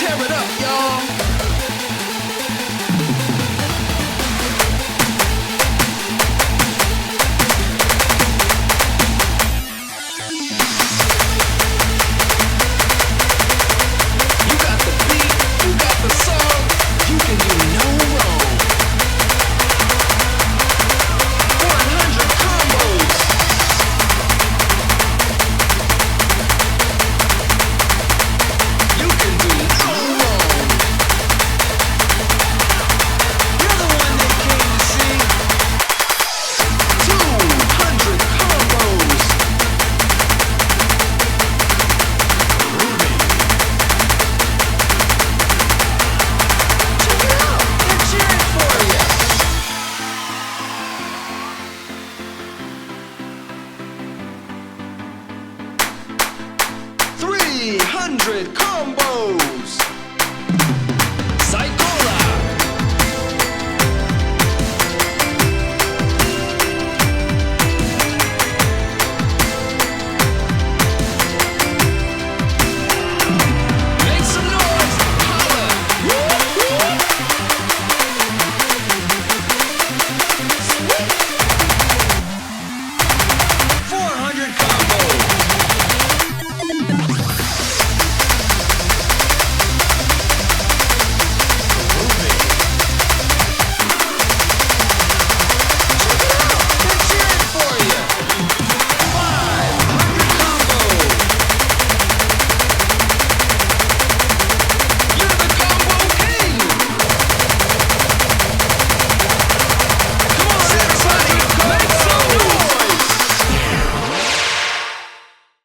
Tear it up, y'all. You got the beat, you got the song, you can do no wrong. 100 combos. You can do no wrong. You're the one they came to see. 200 combos. Groovy. Check it out. They're cheering for you. 300 combos.